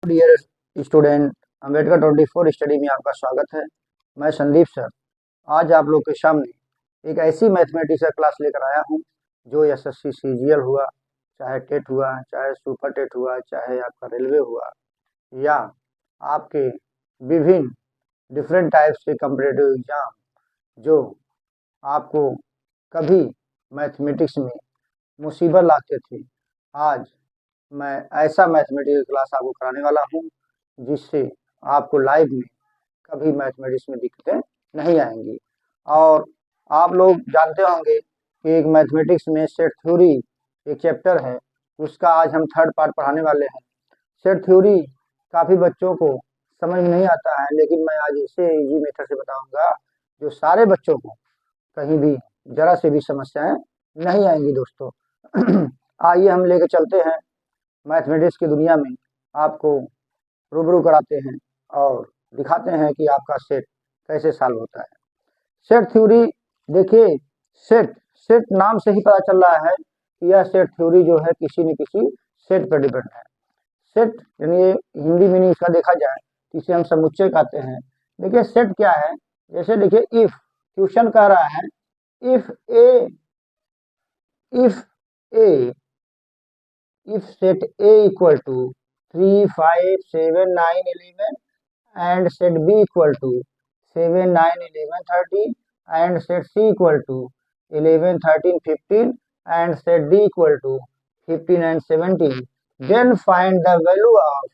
Dear student, Ambedkar 24 study में आपका स्वागत है। मैं संदीप सर आज आप लोग के सामने एक ऐसी मैथमेटिक्स का क्लास लेकर आया हूं जो एसएससी सीजीएल हुआ, चाहे टेट हुआ, चाहे सुपर टेट हुआ, चाहे आपका रेलवे हुआ, या आपके विभिन्न डिफरेंट टाइप्स के कम्पिटिटिव एग्जाम जो आपको कभी मैथमेटिक्स में मुसीबत लाते थे, आज मैं ऐसा मैथमेटिक्स क्लास आपको कराने वाला हूं जिससे आपको लाइफ में कभी मैथमेटिक्स में दिक्कतें नहीं आएंगी। और आप लोग जानते होंगे कि एक मैथमेटिक्स में सेट थ्योरी एक चैप्टर है, उसका आज हम थर्ड पार्ट पढ़ाने वाले हैं। सेट थ्योरी काफ़ी बच्चों को समझ में नहीं आता है, लेकिन मैं आज इसे इजी मेथड से बताऊंगा जो सारे बच्चों को कहीं भी जरा से भी समस्याएं नहीं आएंगी। दोस्तों आइए हम लेकर चलते हैं मैथमेटिक्स की दुनिया में, आपको रूबरू कराते हैं और दिखाते हैं कि आपका सेट कैसे सॉल्व होता है। सेट थ्योरी देखिए, सेट सेट नाम से ही पता चल रहा है कि यह सेट थ्योरी जो है किसी न किसी सेट पर डिपेंड है। सेट यानी हिंदी मीनिंग इसका देखा जाए तो इसे हम समुच्चय कहते हैं। देखिए सेट क्या है, जैसे देखिए इफ क्वेश्चन कह रहा है if A if set A equal to 3, 5, 7, 9, 11 and set B equal to 7, 9, 11, 13 and set C equal to 11, 13, 15 and set D equal to 15 and 17, then find the value of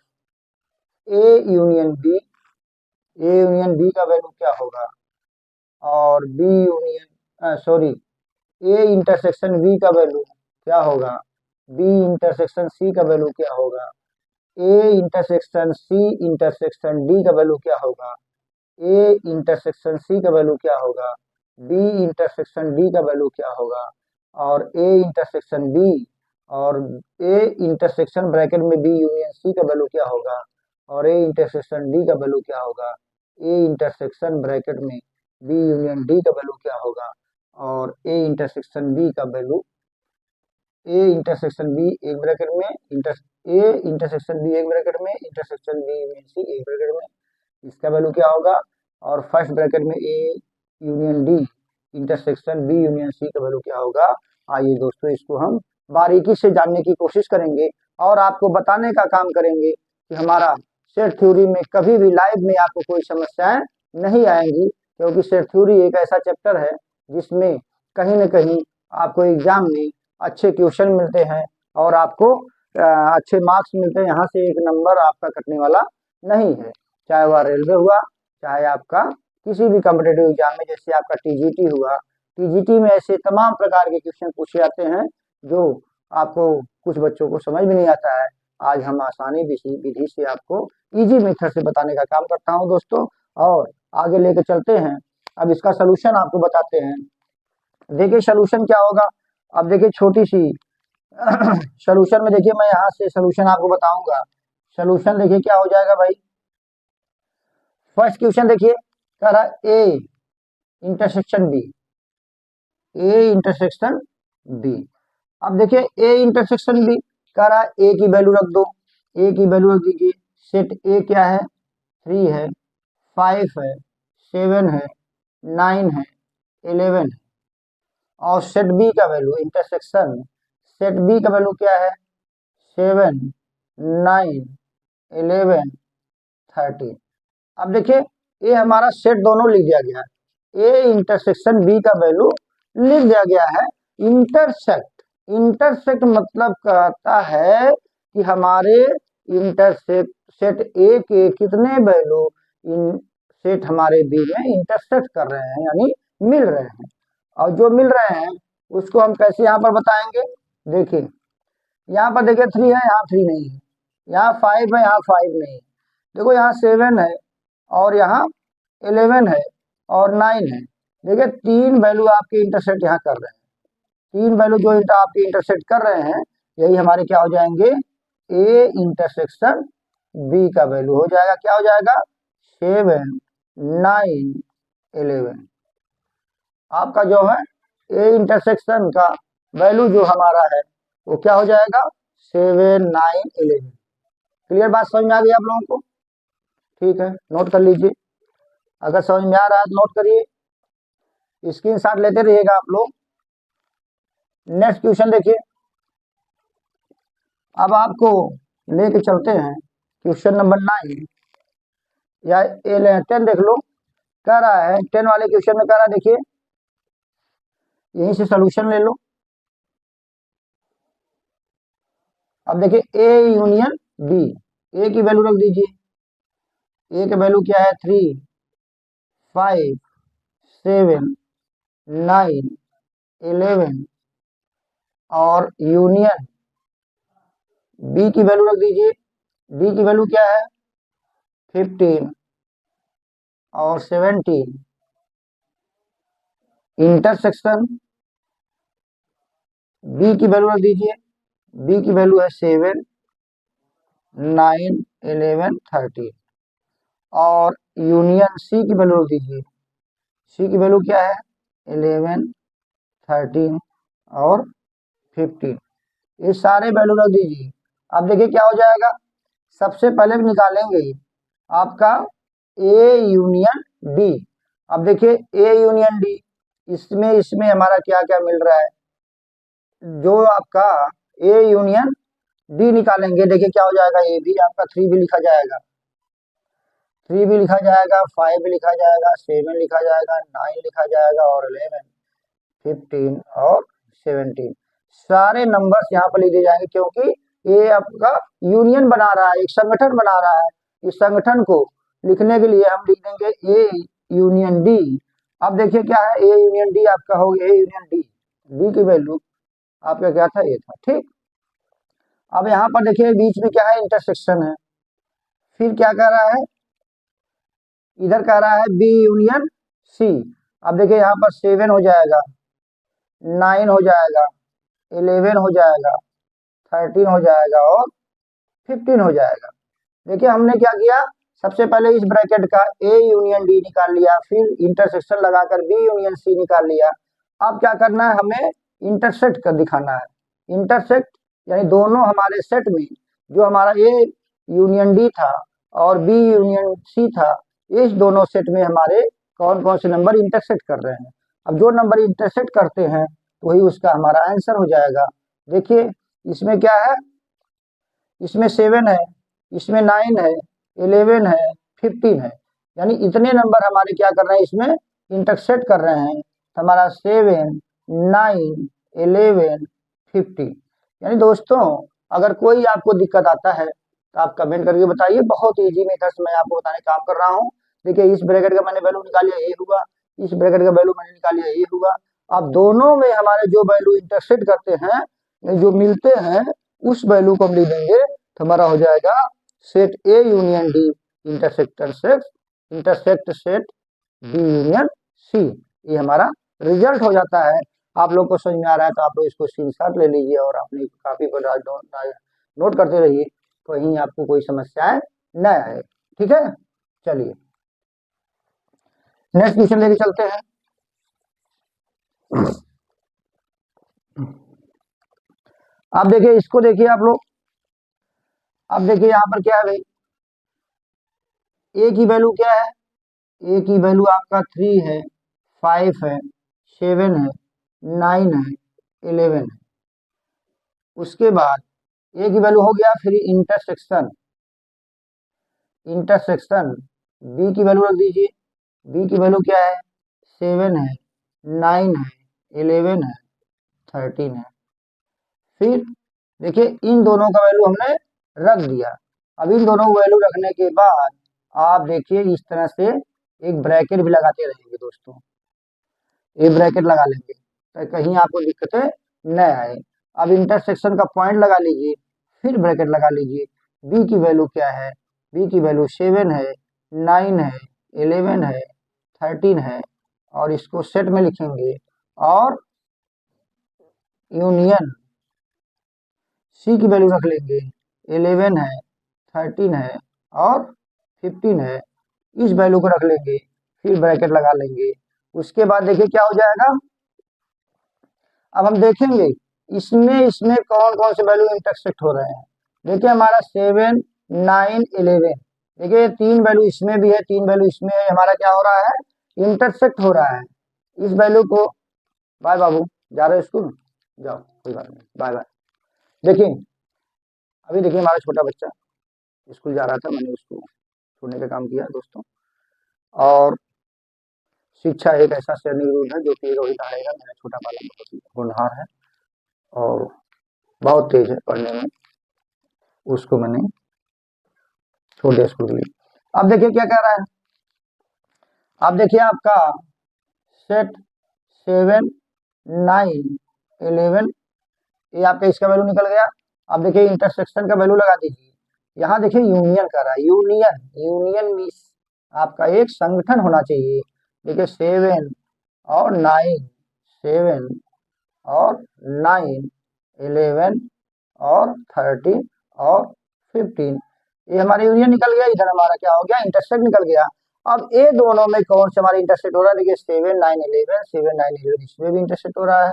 A union B। A union B का value क्या होगा और B union A intersection B का value क्या होगा, B intersection C का value क्या होगा, A intersection C intersection D का वैल्यू क्या होगा, A इंटरसेक्शन C का वैल्यू क्या होगा, B इंटरसेक्शन D का वैल्यू क्या होगा, और A इंटरसेक्शन B और A इंटरसेक्शन ब्रैकेट में B यूनियन C का वैल्यू क्या होगा, और A इंटरसेक्शन D का वैल्यू क्या होगा, A इंटरसेक्शन ब्रैकेट में B यूनियन D का वैल्यू क्या होगा, और A इंटरसेक्शन B का वैल्यू A इंटरसेक्शन B एक ब्रैकेट में A इंटरसेक्शन B एक ब्रैकेट में इंटरसेक्शन B यूनियन C एक ब्रैकेट में, इसका वैल्यू क्या होगा, और फर्स्ट ब्रैकेट में A union D intersection B union C का वैल्यू क्या होगा। आइए दोस्तों इसको हम बारीकी से जानने की कोशिश करेंगे और आपको बताने का काम करेंगे कि हमारा सेट थ्योरी में कभी भी लाइफ में आपको कोई समस्याएं नहीं आएंगी, क्योंकि सेट थ्योरी एक ऐसा चैप्टर है जिसमें कहीं न कहीं आपको एग्जाम में अच्छे क्वेश्चन मिलते हैं और आपको अच्छे मार्क्स मिलते हैं। यहाँ से एक नंबर आपका कटने वाला नहीं है, चाहे वह रेलवे हुआ, चाहे आपका किसी भी कॉम्पिटिटिव एग्जाम में, जैसे आपका टीजीटी हुआ। टीजीटी में ऐसे तमाम प्रकार के क्वेश्चन पूछे जाते हैं जो आपको कुछ बच्चों को समझ में नहीं आता है। आज हम आसानी विधि से आपको इजी मेथड से बताने का काम करता हूँ दोस्तों, और आगे लेके चलते हैं। अब इसका सोल्यूशन आपको बताते हैं। देखिए सोल्यूशन क्या होगा, अब देखिए छोटी सी सोल्यूशन में देखिए मैं यहाँ से सोल्यूशन आपको बताऊंगा। सोल्यूशन देखिए क्या हो जाएगा भाई, फर्स्ट क्वेश्चन देखिए कह रहा A intersection B, A intersection B. अब देखिए ए इंटरसेक्शन बी कह रहा है ए की वैल्यू रख दो, ए की वैल्यू रख दीजिए। सेट ए क्या है, 3 है, 5 है, 7 है, 9 है, 11 है, और सेट बी का वैल्यू इंटरसेक्शन सेट बी का वैल्यू क्या है, 7, 9, 11, 13। अब देखिए ये हमारा सेट दोनों लिख दिया गया है, ए इंटरसेक्शन बी का वैल्यू लिख दिया गया है। इंटरसेक्ट इंटरसेक्ट मतलब कहता है कि हमारे इंटरसेक्ट सेट ए के कितने वैल्यू इन सेट हमारे बी में इंटरसेक्ट कर रहे हैं, यानी मिल रहे हैं। और जो मिल रहे हैं उसको हम कैसे यहाँ पर बताएंगे, देखिए यहाँ पर देखिए 3 है, यहाँ 3 नहीं है, यहाँ 5 है, यहाँ 5 नहीं है, देखो यहाँ 7 है और यहाँ 11 है और 9 है। देखिए 3 वैल्यू आपके इंटरसेक्ट यहाँ कर रहे हैं, 3 वैल्यू जो आपके इंटरसेक्ट कर रहे हैं यही हमारे क्या हो जाएंगे, ए इंटरसेक्शन बी का वैल्यू हो जाएगा, क्या हो जाएगा, 7, 9, 11। आपका जो है ए इंटरसेक्शन का वैल्यू जो हमारा है वो क्या हो जाएगा, 7, 9, 11। क्लियर बात समझ में आ गई आप लोगों को? ठीक है, नोट कर लीजिए। अगर समझ में आ रहा है तो नोट करिए, स्क्रीनशॉट लेते रहिएगा आप लोग। नेक्स्ट क्वेश्चन देखिए। अब आपको लेके चलते हैं क्वेश्चन नंबर 9 या 10 देख लो। कह रहा है 10 वाले क्वेश्चन में कह रहा है, देखिए यहीं से सोल्यूशन ले लो। अब देखिए ए यूनियन बी, ए की वैल्यू रख दीजिए। ए की वैल्यू क्या है? 3, 5, 7, 9, 11 और यूनियन बी की वैल्यू रख दीजिए। बी की वैल्यू क्या है? 15 और 17। इंटरसेक्शन बी की वैल्यू रख दीजिए। बी की वैल्यू है 7, 9, 11, 13 और यूनियन सी की वैल्यू रख दीजिए। सी की वैल्यू क्या है? 11, 13 और 15। ये सारे वैल्यू रख दीजिए। अब देखिए क्या हो जाएगा। सबसे पहले निकालेंगे आपका ए यूनियन डी। अब देखिए ए यूनियन डी, इसमें इसमें हमारा क्या क्या मिल रहा है? जो आपका ए यूनियन डी निकालेंगे, देखिए क्या हो जाएगा। ए भी आपका 3 भी लिखा जाएगा, 3 भी लिखा जाएगा, 5 भी लिखा जाएगा, 7 लिखा जाएगा, 9 लिखा जाएगा और 11, 15 और 17 सारे नंबर्स यहाँ पर लिखे जाएंगे, क्योंकि ये आपका यूनियन बना रहा है, एक संगठन बना रहा है। इस संगठन को लिखने के लिए हम लिख देंगे ए यूनियन डी। अब देखिए क्या है, ए यूनियन डी आपका हो गया। ए यूनियन डी, डी की वैल्यू आपका क्या था? ए था। ठीक। अब यहाँ पर देखिए बीच में क्या है? इंटरसेक्शन है। फिर क्या कह रहा है? इधर कह रहा है बी यूनियन सी। अब देखिए यहाँ पर 7 हो जाएगा, 9 हो जाएगा, 11 हो जाएगा, 13 हो जाएगा और 15 हो जाएगा। देखिए हमने क्या किया, सबसे पहले इस ब्रैकेट का ए यूनियन डी निकाल लिया, फिर इंटरसेक्शन लगाकर बी यूनियन सी निकाल लिया। अब क्या करना है? हमें इंटरसेक्ट कर दिखाना है। इंटरसेक्ट यानी दोनों हमारे सेट में जो हमारा ए यूनियन डी था और बी यूनियन सी था, इस दोनों सेट में हमारे कौन कौन से नंबर इंटरसेक्ट कर रहे हैं। अब जो नंबर इंटरसेक्ट करते हैं वही उसका हमारा आंसर हो जाएगा। देखिए इसमें क्या है? इसमें 7 है, इसमें 9 है, 11 है, 15 है। यानी इतने नंबर हमारे क्या कर रहे हैं? इसमें इंटरसेक्ट कर रहे हैं। हमारा 7, 9, 11, 15। यानी दोस्तों अगर कोई आपको दिक्कत आता है तो आप कमेंट करके बताइए। बहुत इजी मेथड्स मैं आपको बताने काम कर रहा हूँ। देखिए इस ब्रैकेट का मैंने वैल्यू निकाल लिया, ये हुआ। इस ब्रैकेट का वैल्यू मैंने निकाल लिया, ये हुआ। अब दोनों में हमारे जो वैल्यू इंटरसेक्ट करते हैं, जो मिलते हैं, उस वैल्यू को हम लिख देंगे तो हमारा हो जाएगा set A union D intersector set, intersect set B union C. ये हमारा रिजल्ट हो जाता है। आप लोग को समझ में आ रहा है तो आप लोग इसको स्क्रीनशॉट ले लीजिए और अपनी कॉपी पर नोट करते रहिए, कहीं आपको कोई समस्याएं न आए। ठीक है, चलिए नेक्स्ट क्वेश्चन लेके चलते हैं। आप देखिए इसको, देखिए आप लोग। अब देखिए यहाँ पर क्या है भाई, ए की वैल्यू क्या है? ए की वैल्यू आपका 3 है, 5 है, 7 है, 9 है, 11 है। उसके बाद ए की वैल्यू हो गया, फिर इंटरसेक्शन। इंटरसेक्शन बी की वैल्यू रख दीजिए। बी की वैल्यू क्या है? 7 है, 9 है, 11 है, 13 है। फिर देखिए इन दोनों का वैल्यू हमने रख दिया। अब इन दोनों वैल्यू रखने के बाद आप देखिए इस तरह से एक ब्रैकेट भी लगाते रहेंगे दोस्तों। एक ब्रैकेट लगा लेंगे तो कहीं आपको दिक्कतें न आए। अब इंटरसेक्शन का पॉइंट लगा लीजिए, फिर ब्रैकेट लगा लीजिए। बी की वैल्यू क्या है? बी की वैल्यू 7 है, 9 है, 11 है, 13 है और इसको सेट में लिखेंगे। और यूनियन सी की वैल्यू रख लेंगे, 11 है, 13 है और 15 है। इस वैल्यू को रख लेंगे, फिर ब्रैकेट लगा लेंगे। उसके बाद देखिए क्या हो जाएगा। अब हम देखेंगे इसमें इसमें कौन कौन से वैल्यू इंटरसेक्ट हो रहे हैं। देखिए हमारा 7, 9 11। देखिए 3 वैल्यू इसमें भी है, 3 वैल्यू इसमें है, हमारा क्या हो रहा है, इंटरसेक्ट हो रहा है। इस वैल्यू को, बाय बाबू, जा रहे हो स्कूल, जाओ कोई बात नहीं, बाय बाय। देखिए अभी देखिए हमारा छोटा बच्चा स्कूल जा रहा था, मैंने उसको छोड़ने का काम किया दोस्तों। और शिक्षा एक ऐसा श्रेणी रूल है जो कि रोहित आएगा, मेरा छोटा बालक बहुत ही होनहार है और बहुत तेज है पढ़ने में, उसको मैंने छोड़ दिया स्कूल के लिए। अब देखिए क्या कह रहा है, अब देखिए आपका सेट 7 9 11, ये आपका इसका वैल्यू निकल गया। अब देखिए इंटरसेक्शन का वैल्यू लगा दीजिए। यहाँ देखिए यूनियन कर रहा है, यूनियन, यूनियन मीन्स आपका एक संगठन होना चाहिए। देखिए 7 और 9, 7 और 9 11 और 13 और 15, ये हमारा यूनियन निकल गया। इधर हमारा क्या हो गया, इंटरसेक्ट निकल गया। अब ये दोनों में कौन से हमारा इंटरसेक्ट हो रहा है, देखिए 7 9 11, 7 9 11 इसमें भी इंटरसेक्ट हो रहा है।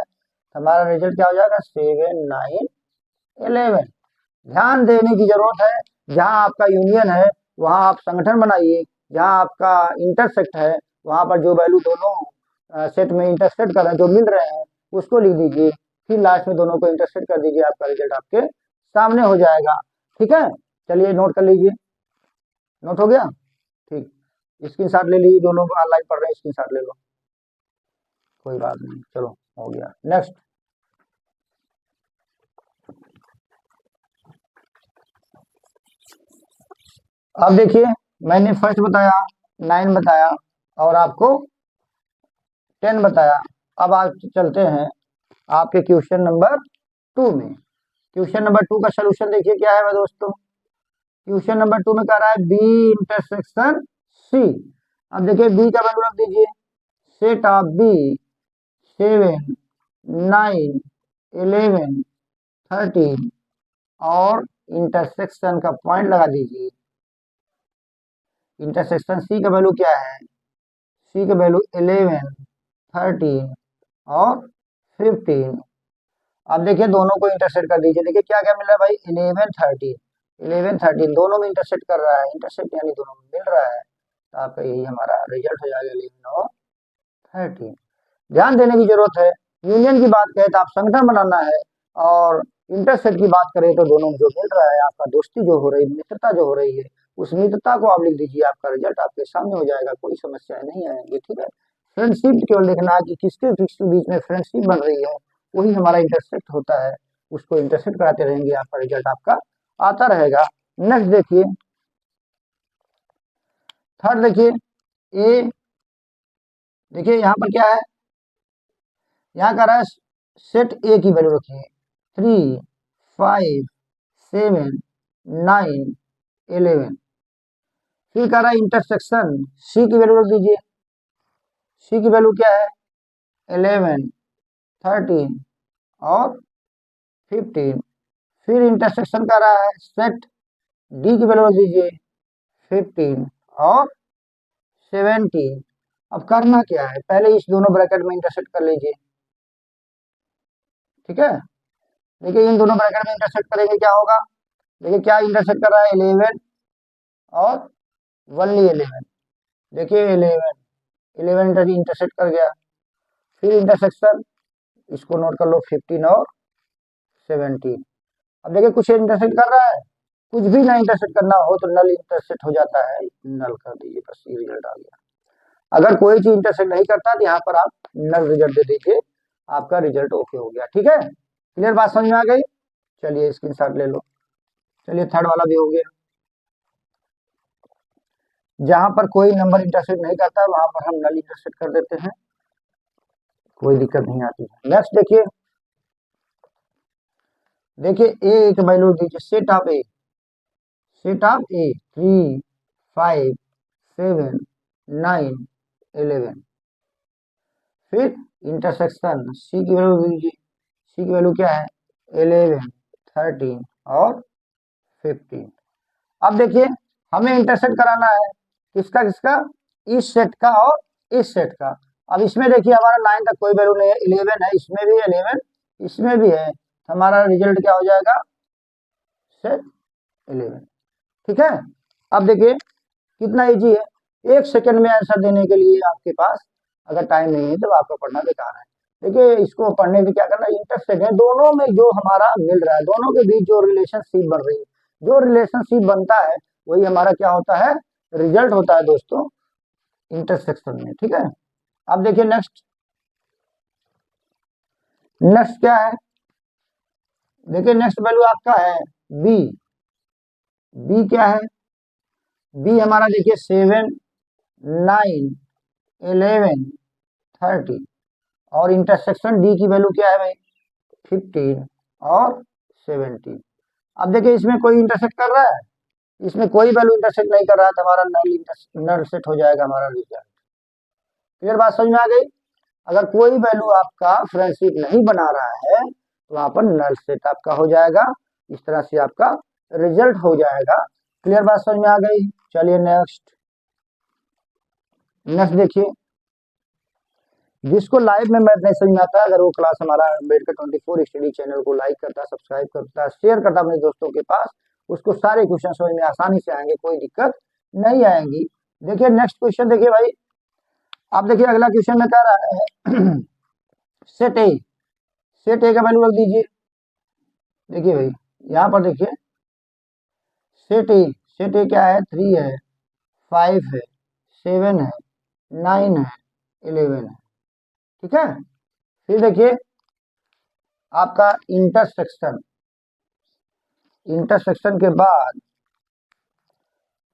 हमारा रिजल्ट क्या हो जाएगा, 7 9 11। ध्यान देने की जरूरत है, जहां आपका यूनियन है वहां आप संगठन बनाइए, जहां आपका इंटरसेक्ट है वहां पर जो वैल्यू दोनों सेट में इंटरसेक्ट कर रहे हैं, जो मिल रहे हैं, उसको लिख दीजिए, फिर लास्ट में दोनों को इंटरसेक्ट कर दीजिए, आपका रिजल्ट आपके सामने हो जाएगा। ठीक है, चलिए नोट कर लीजिए, नोट हो गया, ठीक। स्क्रीनशॉट ले लीजिए, जो लोग ऑनलाइन पढ़ रहे हैं स्क्रीनशॉट ले लो, कोई बात नहीं, चलो हो गया। नेक्स्ट, अब देखिए मैंने फर्स्ट बताया, 9 बताया और आपको 10 बताया। अब आप चलते हैं आपके क्वेश्चन नंबर 2 में। क्वेश्चन नंबर 2 का सोल्यूशन देखिए क्या है दोस्तों। क्वेश्चन नंबर 2 में कह रहा है बी इंटरसेक्शन सी। अब देखिए बी का वैल्यू रख दीजिए, सेट ऑफ बी 7 9 11 13 और इंटरसेक्शन का पॉइंट लगा दीजिए। इंटरसेक्शन सी का वैल्यू क्या है, सी का वैल्यू 11 13 और 15। अब देखिए दोनों को इंटरसेक्ट कर दीजिए, देखिए क्या क्या मिल रहा है भाई, 11 13, 11 13 दोनों में इंटरसेक्ट कर रहा है, इंटरसेक्ट यानी दोनों में मिल रहा है, तो आपका यही हमारा रिजल्ट हो जाएगा 11 और 13। ध्यान देने की जरूरत है, यूनियन की बात करें तो आप संगठन बनाना है, और इंटरसेक्ट की बात करें तो दोनों में जो मिल रहा है, आपका दोस्ती जो हो रही है, मित्रता जो हो रही है, उस मित्रता को आप लिख दीजिए, आपका रिजल्ट आपके सामने हो जाएगा, कोई समस्या नहीं आएंगी। ठीक है, फ्रेंडशिप केवल देखना है कि किसके किसके बीच में फ्रेंडशिप बन रही है, वही हमारा इंटरसेक्ट होता है, उसको इंटरसेक्ट कराते रहेंगे, आपका रिजल्ट आपका आता रहेगा। नेक्स्ट देखिए, थर्ड देखिए, ए, देखिए यहाँ पर क्या है, यहाँ कह रहा है सेट ए की वैल्यू रखिए 3 5 7 9 11। फिर कह रहा है इंटरसेक्शन सी की वैल्यू रख दीजिए, सी की वैल्यू क्या है, 11 13 और 15। फिर इंटरसेक्शन कर रहा है सेट डी की वैल्यू रख दीजिए 15 और 17। अब करना क्या है, पहले इस दोनों ब्रैकेट में इंटरसेक्ट कर लीजिए। ठीक है, देखिए इन दोनों ब्रैकेट में इंटरसेक्ट करेंगे क्या होगा, देखिए क्या इंटरसेक्ट कर रहा है, 11 और 11। देखिए 11 इंटरसेक्ट कर गया। फिर इंटरसेक्शन, इसको नोट कर लो, 15 और 17। अब देखिए कुछ इंटरसेक्ट कर रहा है, कुछ भी ना इंटरसेक्ट करना हो तो नल इंटरसेक्ट हो जाता है, नल कर दीजिए, बस ये रिजल्ट आ गया। अगर कोई चीज इंटरसेक्ट नहीं करता तो यहाँ पर आप नल रिजल्ट दे दीजिए, आपका रिजल्ट ओके हो गया। ठीक है, क्लियर बात समझ में आ गई, चलिए स्क्रीनशॉट ले लो। चलिए थर्ड वाला भी हो गया, जहां पर कोई नंबर इंटरसेक्ट नहीं करता वहां पर हम नल इंटरसेक्ट कर देते हैं, कोई दिक्कत नहीं आती है। नेक्स्ट देखिए, देखिए ए की वैल्यू दीजिए, set of A, set of ए 3 5 7 9 11। फिर इंटरसेक्शन सी की वैल्यू दीजिए, सी की वैल्यू क्या है, 11 13 और 15। अब देखिए हमें इंटरसेक्ट कराना है किसका किसका, इस सेट का और इस सेट का। अब इसमें देखिए हमारा 9 तक कोई वैल्यू नहीं है, 11 है, इसमें भी 11 इसमें भी है, हमारा रिजल्ट क्या हो जाएगा, सेट 11। ठीक है। अब देखिए कितना इजी है, 1 सेकंड में आंसर देने के लिए आपके पास अगर टाइम नहीं है तो आपका पढ़ना बेकार है। देखिए इसको पढ़ने से क्या करना है, इंटरसेक्ट है दोनों में जो हमारा मिल रहा है, दोनों के बीच जो रिलेशनशिप बन रही है, जो रिलेशनशिप बनता है वही हमारा क्या होता है, रिजल्ट होता है दोस्तों इंटरसेक्शन में। ठीक है। अब देखिए नेक्स्ट, नेक्स्ट क्या है, देखिए नेक्स्ट वैल्यू आपका है बी। बी क्या है, बी हमारा देखिए 7, 9, 11, 30 और इंटरसेक्शन डी की वैल्यू क्या है भाई, 15 और 17। अब देखिए इसमें कोई इंटरसेक्ट कर रहा है, इसमें कोई वैल्यू इंटरसेक्ट नहीं कर रहा है तो हमारा नल सेट हो जाएगा हमारा रिजल्ट। क्लियर बात समझ में आ गई। अगर कोई वैल्यू आपका फ्रेंडशिप नहीं बना रहा है तो वहां पर नल सेट आपका हो जाएगा, इस तरह से आपका रिजल्ट हो जाएगा। क्लियर बात समझ में आ गई। चलिए नेक्स्ट, नेक्स्ट देखिए, जिसको लाइव में मैथ नहीं समझ में आता है अगर वो क्लास हमारा अम्बेडकर 24 स्टडी चैनल को लाइक करता, सब्सक्राइब करता, शेयर करता अपने दोस्तों के पास, उसको सारे क्वेश्चन समझ में आसानी से आएंगे, कोई दिक्कत नहीं आएंगी। देखिए नेक्स्ट क्वेश्चन देखिए भाई, आप देखिए अगला क्वेश्चन में कह रहा है सेट ए, सेट ए का वैल्यू रख दीजिए। देखिए भाई यहाँ पर देखिए सेट ए, सेट ए क्या है, 3 है, 5 है, 7 है, 9 है, 11 है। ठीक है। फिर देखिए आपका इंटरसेक्शन, इंटरसेक्शन के बाद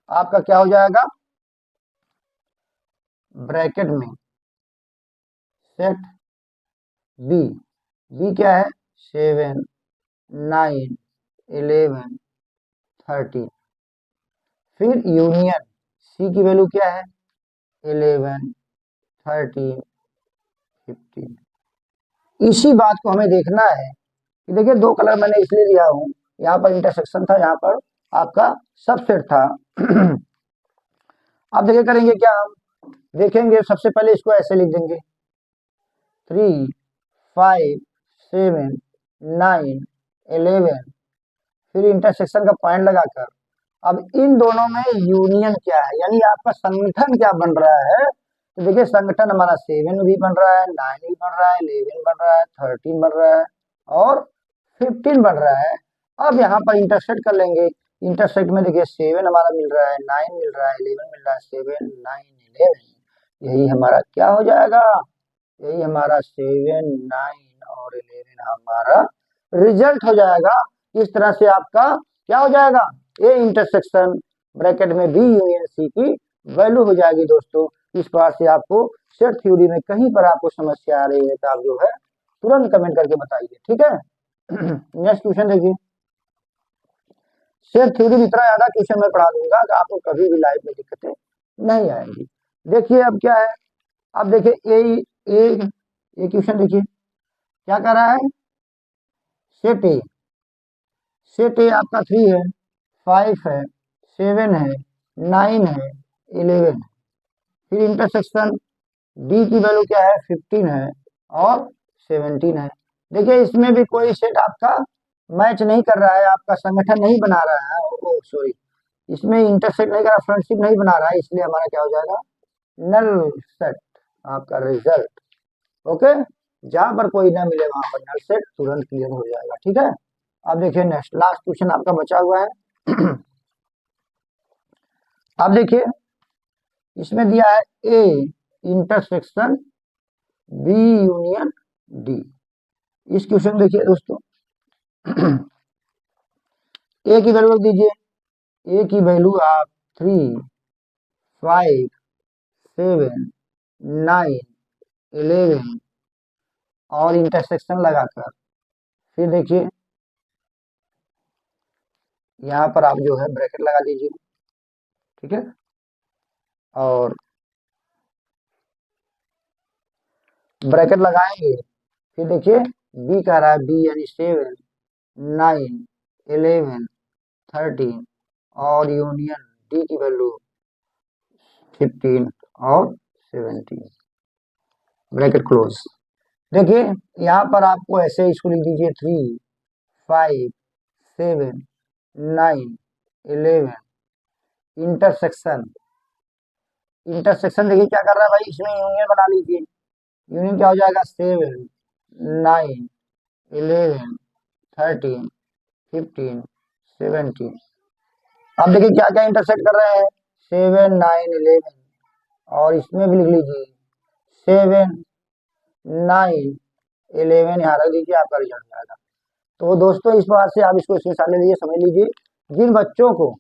आपका क्या हो जाएगा, ब्रैकेट में सेट बी, बी क्या है 7, 9, 11, 13। फिर यूनियन सी की वैल्यू क्या है 11, 13, 15। इसी बात को हमें देखना है कि देखिए दो कलर मैंने इसलिए दिया हूं, यहाँ पर इंटरसेक्शन था, यहाँ पर आपका सबसेट था। अब देखिए करेंगे क्या, हम देखेंगे सबसे पहले इसको ऐसे लिख देंगे 3, 5, 7, 9, 11, फिर इंटरसेक्शन का पॉइंट लगाकर अब इन दोनों में यूनियन क्या है, यानी आपका संगठन क्या बन रहा है। तो देखिए संगठन हमारा 7 भी बन रहा है, 9 भी बन रहा है, 11 बन रहा है, 13 बन रहा है और 15 बन रहा है। अब यहाँ पर इंटरसेक्ट कर लेंगे, इंटरसेक्ट में देखिए 7 हमारा मिल रहा है, 9 मिल रहा है, 11 मिल रहा है, 7, 9, 11, यही हमारा क्या हो जाएगा, यही हमारा 7, 9 और 11 हमारा रिजल्ट हो जाएगा। इस तरह से आपका क्या हो जाएगा, ए इंटरसेक्शन ब्रैकेट में बी यूनियन सी की वैल्यू हो जाएगी। दोस्तों इस बार से आपको सेट थ्योरी में कहीं पर आपको समस्या आ रही है तो आप जो है तुरंत कमेंट करके बताइए। ठीक है। नेक्स्ट क्वेश्चन देखिए, सेट थ्योरी में इतना ज्यादा क्वेश्चन मैं पढ़ा दूंगा कि आपको कभी भी लाइफ में दिक्कतें नहीं आएंगी। देखिए अब क्या है, अब देखिए ए क्वेश्चन देखिए क्या कर रहा है, सेट ए, सेट ए आपका 3 है, 5 है, 7 है, 9 है, 11 है। फिर इंटरसेक्शन डी की वैल्यू क्या है 15 है और 17 है। देखिए इसमें भी कोई सेट आपका मैच नहीं कर रहा है, आपका संगठन नहीं बना रहा है, ओ सॉरी इसमें इंटरसेक्ट नहीं कर रहा, फ्रेंडशिप नहीं बना रहा है, इसलिए हमारा क्या हो जाएगा नल सेट आपका रिजल्ट। ओके, जहां पर कोई ना मिले वहां पर नल सेट तुरंत क्लियर हो जाएगा। ठीक है। अब देखिए नेक्स्ट लास्ट क्वेश्चन आपका बचा हुआ है। अब देखिए इसमें दिया है A intersection B union D. इस क्वेश्चन देखिए दोस्तों, ए की वैल्यू रख दीजिए, ए की वैल्यू आप 3, 5, 7, 9, 11 और इंटरसेक्शन लगाकर फिर देखिए यहाँ पर आप जो है ब्रैकेट लगा दीजिए। ठीक है। और ब्रैकेट लगाएंगे फिर देखिए बी कह रहा है, बी यानी 7, 9, 11, 13 और यूनियन डी की वैल्यू 15 और 17, ब्रैकेट क्लोज। देखिए यहाँ पर आपको ऐसे इसको लिख दीजिए 3, 5, 7, 9, 11 इंटरसेक्शन। इंटरसेक्शन देखिए क्या कर रहा है भाई, इसमें यूनियन बना लीजिए। यूनियन क्या हो जाएगा, 7, 9, 11, 13, 15, 17। अब देखिए क्या क्या इंटरसेक्ट कर रहे हैं, 7, 9, 11। और इसमें भी लिख लीजिए 7, 9, 11, यहाँ रख दीजिए, आपका रिजल्ट आएगा। तो दोस्तों इस बार से आप इसको स्क्रीनशॉट ले लीजिए, समझ लीजिए। जिन बच्चों को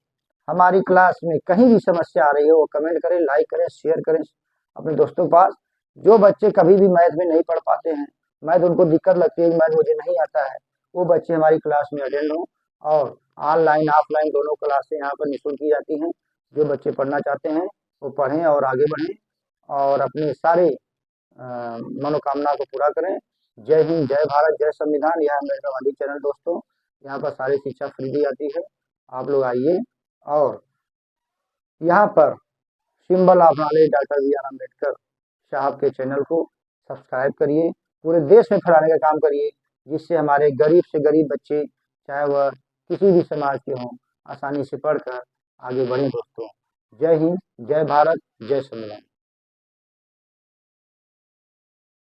हमारी क्लास में कहीं भी समस्या आ रही है वो कमेंट करें, लाइक करें, शेयर करें अपने दोस्तों के पास। जो बच्चे कभी भी मैथ में नहीं पढ़ पाते हैं, मैथ उनको दिक्कत लगती है, मैथ मुझे नहीं आता है, वो बच्चे हमारी क्लास में अटेंड हों। और ऑनलाइन ऑफलाइन दोनों क्लासें यहाँ पर निःशुल्क की जाती हैं। जो बच्चे पढ़ना चाहते हैं वो पढ़ें और आगे बढ़ें और अपने सारे मनोकामना को पूरा करें। जय हिंद, जय भारत, जय संविधान। यह है मेरा वाली चैनल दोस्तों, यहाँ पर सारी शिक्षा फ्री दी जाती है। आप लोग आइए और यहाँ पर symbol of knowledge doctor B R Ambedkar साहब के चैनल को सब्सक्राइब करिए, पूरे देश में फैलाने का काम करिए, जिससे हमारे गरीब से गरीब बच्चे, चाहे वह किसी भी समाज के हों, आसानी से पढ़कर आगे बढ़ें दोस्तों। जय हिंद, जय भारत, जय संविधान।